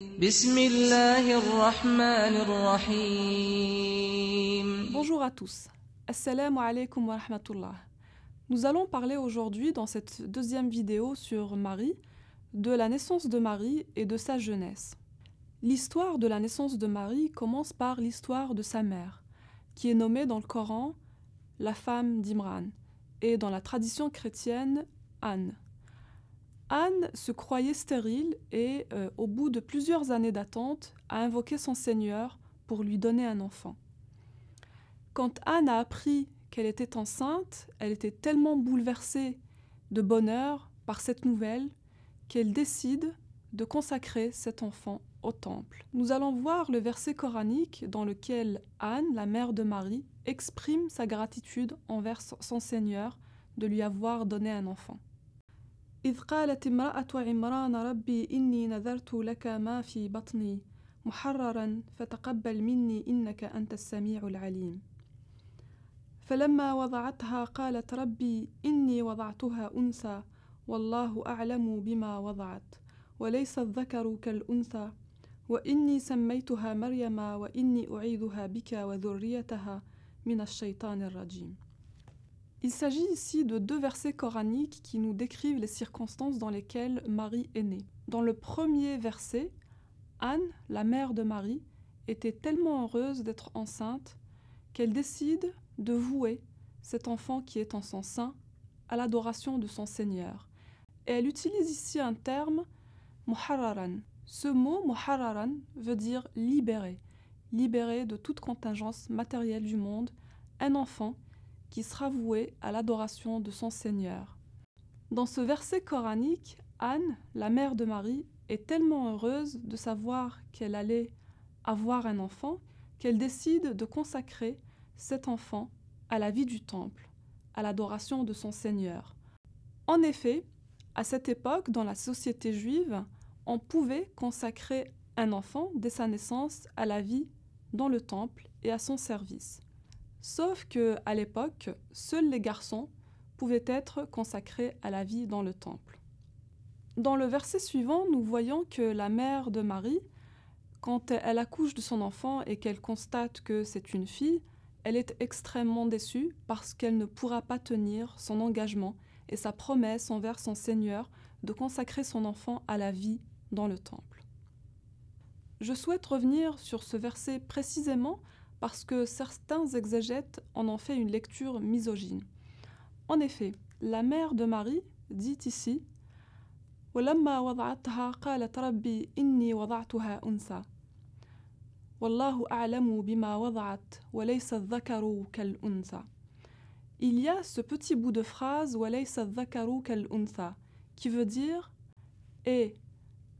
بسم الله الرحمن الرحيم. Bonjour à tous. Assalamu alaikum wa rahmatullah. Nous allons parler aujourd'hui dans cette deuxième vidéo sur Marie, de la naissance de Marie et de sa jeunesse. L'histoire de la naissance de Marie commence par l'histoire de sa mère, qui est nommée dans le Coran la femme d'Imran, et dans la tradition chrétienne, Anne. Anne se croyait stérile et, au bout de plusieurs années d'attente, a invoqué son Seigneur pour lui donner un enfant. Quand Anne a appris qu'elle était enceinte, elle était tellement bouleversée de bonheur par cette nouvelle qu'elle décide de consacrer cet enfant au temple. Nous allons voir le verset coranique dans lequel Anne, la mère de Marie, exprime sa gratitude envers son Seigneur de lui avoir donné un enfant. إذ قالت امرأة عمران ربي إني نذرت لك ما في بطني محررا فتقبل مني إنك أنت السميع العليم فلما وضعتها قالت ربي إني وضعتها أنثى والله أعلم بما وضعت وليس الذكر كالأنثى وإني سميتها مريم وإني أعيذها بك وذريتها من الشيطان الرجيم. Il s'agit ici de deux versets coraniques qui nous décrivent les circonstances dans lesquelles Marie est née. Dans le premier verset, Anne, la mère de Marie, était tellement heureuse d'être enceinte qu'elle décide de vouer cet enfant qui est en son sein à l'adoration de son Seigneur. Et elle utilise ici un terme muharraran. Ce mot muharraran veut dire libéré, libéré de toute contingence matérielle du monde, un enfant qui sera voué à l'adoration de son Seigneur. Dans ce verset coranique, Anne, la mère de Marie, est tellement heureuse de savoir qu'elle allait avoir un enfant qu'elle décide de consacrer cet enfant à la vie du temple, à l'adoration de son Seigneur. En effet, à cette époque, dans la société juive, on pouvait consacrer un enfant dès sa naissance à la vie dans le temple et à son service. Sauf qu'à l'époque, seuls les garçons pouvaient être consacrés à la vie dans le temple. Dans le verset suivant, nous voyons que la mère de Marie, quand elle accouche de son enfant et qu'elle constate que c'est une fille, elle est extrêmement déçue parce qu'elle ne pourra pas tenir son engagement et sa promesse envers son Seigneur de consacrer son enfant à la vie dans le temple. Je souhaite revenir sur ce verset précisément parce que certains exégètes en ont fait une lecture misogyne. En effet, la mère de Marie dit ici وَلَمَّا وَضَعَتْهَا قَالَتْ رَبِّي إِنِّي وَضَعْتُهَا أُنْثَى وَاللَّهُ أَعْلَمُ بِمَا وَضَعَتْ وَلَيْسَ الذَّكَرُ كَالْأُنْثَى. Il y a ce petit bout de phrase وَلَيْسَ الذَّكَرُ كَالْأُنْثَى qui veut dire et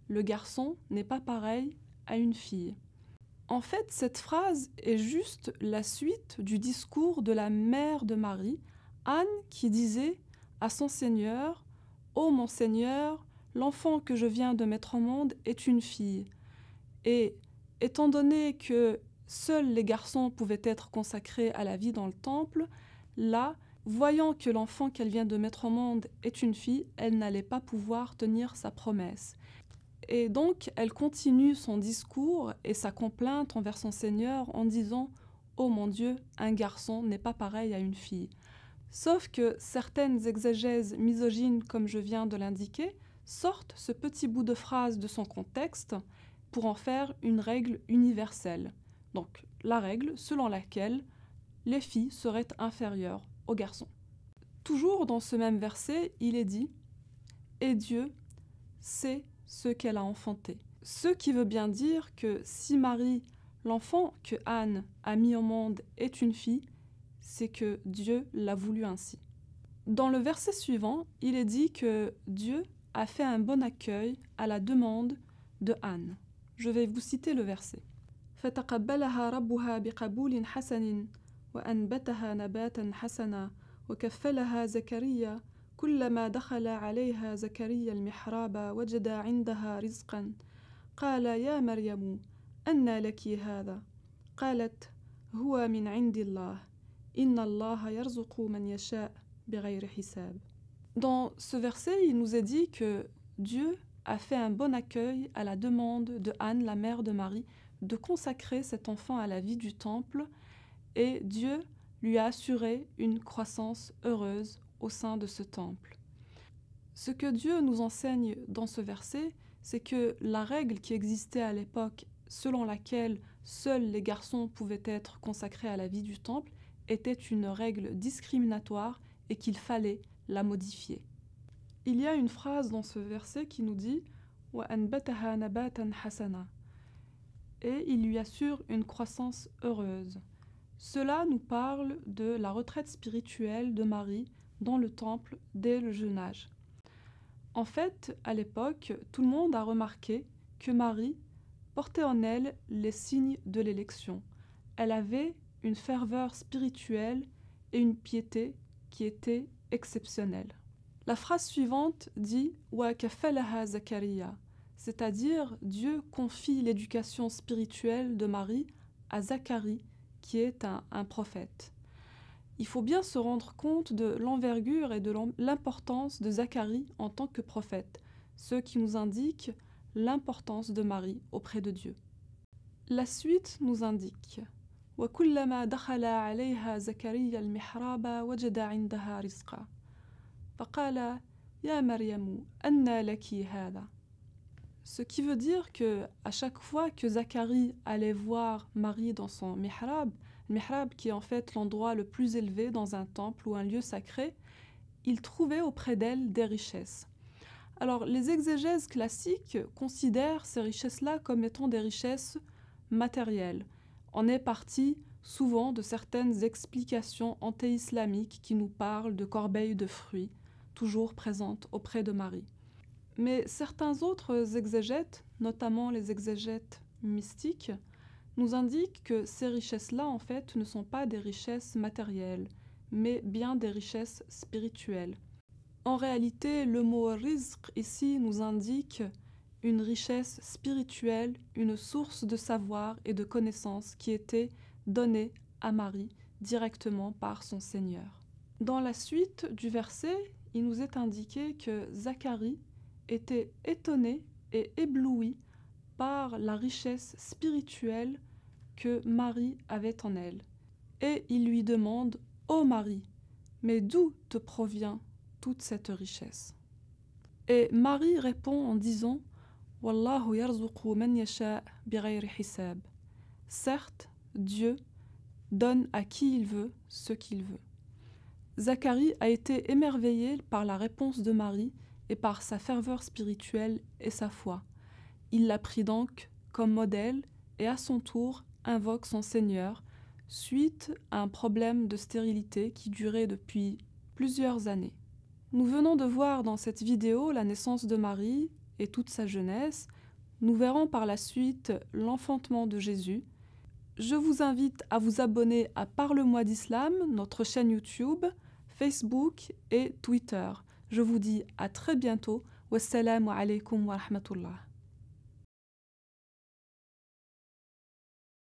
le garçon n'est pas pareil à une fille. En fait, cette phrase est juste la suite du discours de la mère de Marie, Anne, qui disait à son Seigneur « Ô mon Seigneur, l'enfant que je viens de mettre au monde est une fille. » Et étant donné que seuls les garçons pouvaient être consacrés à la vie dans le temple, là, voyant que l'enfant qu'elle vient de mettre au monde est une fille, elle n'allait pas pouvoir tenir sa promesse. Et donc, elle continue son discours et sa complainte envers son Seigneur en disant « Oh mon Dieu, un garçon n'est pas pareil à une fille ». Sauf que certaines exégèses misogynes, comme je viens de l'indiquer, sortent ce petit bout de phrase de son contexte pour en faire une règle universelle. Donc, la règle selon laquelle les filles seraient inférieures aux garçons. Toujours dans ce même verset, il est dit « Et Dieu sait ce qu'elle a enfanté. » Ce qui veut bien dire que si Marie, l'enfant que Anne a mis au monde, est une fille, c'est que Dieu l'a voulu ainsi. Dans le verset suivant, il est dit que Dieu a fait un bon accueil à la demande de Anne. Je vais vous citer le verset. فَتَقَبَّلَهَا رَبُّهَا بِقَبُولٍ حَسَنٍ وَأَنْبَتَهَا نَبَاتًا حَسَنًا وَكَفَّلَهَا زَكَرِيَّا كلما دخل عليها زكريا المحراب وجد عندها رزقا قال يا مريم أنى لك هذا قالت هو من عند الله إن الله يرزق من يشاء بغير حساب. Dans ce verset, il nous est dit que Dieu a fait un bon accueil à la demande de Anne, la mère de Marie, de consacrer cet enfant à la vie du temple, et Dieu lui a assuré une croissance heureuse au sein de ce temple. Ce que Dieu nous enseigne dans ce verset, c'est que la règle qui existait à l'époque, selon laquelle seuls les garçons pouvaient être consacrés à la vie du temple, était une règle discriminatoire et qu'il fallait la modifier. Il y a une phrase dans ce verset qui nous dit « وَأَنْبَتَهَا نَبَاتًا حَسَنًا » et il lui assure une croissance heureuse. Cela nous parle de la retraite spirituelle de Marie dans le temple dès le jeune âge. En fait, à l'époque, tout le monde a remarqué que Marie portait en elle les signes de l'élection. Elle avait une ferveur spirituelle et une piété qui étaient exceptionnelles. La phrase suivante dit « Wa kafalaha Zakaria », c'est-à-dire Dieu confie l'éducation spirituelle de Marie à Zacharie, qui est un prophète. Il faut bien se rendre compte de l'envergure et de l'importance de Zacharie en tant que prophète, ce qui nous indique l'importance de Marie auprès de Dieu. La suite nous indique « وَكُلَّمَا دَخَلَ عَلَيْهَا زَكَرِيَّا الْمِحْرَابَ وَجَدَ عِنْدَهَا رِزْقًا فَقَالَ يَا مَرْيَمُ أَنَّى لَكِ هَذَا » Ce qui veut dire que à chaque fois que Zacharie allait voir Marie dans son mihrab, le mihrab qui est en fait l'endroit le plus élevé dans un temple ou un lieu sacré, il trouvait auprès d'elle des richesses. Alors les exégèses classiques considèrent ces richesses-là comme étant des richesses matérielles. On est parti souvent de certaines explications anté-islamiques qui nous parlent de corbeilles de fruits, toujours présentes auprès de Marie. Mais certains autres exégètes, notamment les exégètes mystiques, nous indiquent que ces richesses-là, en fait, ne sont pas des richesses matérielles, mais bien des richesses spirituelles. En réalité, le mot « rizq » ici nous indique une richesse spirituelle, une source de savoir et de connaissance qui était donnée à Marie directement par son Seigneur. Dans la suite du verset, il nous est indiqué que Zacharie était étonné et ébloui par la richesse spirituelle que Marie avait en elle. Et il lui demande « Ô Marie, mais d'où te provient toute cette richesse ?» Et Marie répond en disant « Wallahu yarzuqu man yasha bighayri hisab » Certes, Dieu donne à qui il veut ce qu'il veut. Zacharie a été émerveillé par la réponse de Marie et par sa ferveur spirituelle et sa foi. Il l'a pris donc comme modèle et à son tour invoque son Seigneur suite à un problème de stérilité qui durait depuis plusieurs années. Nous venons de voir dans cette vidéo la naissance de Marie et toute sa jeunesse. Nous verrons par la suite l'enfantement de Jésus. Je vous invite à vous abonner à Parle-moi d'Islam, notre chaîne YouTube, Facebook et Twitter. Je vous dis à très bientôt. Wassalamu alaikum wa rahmatullah.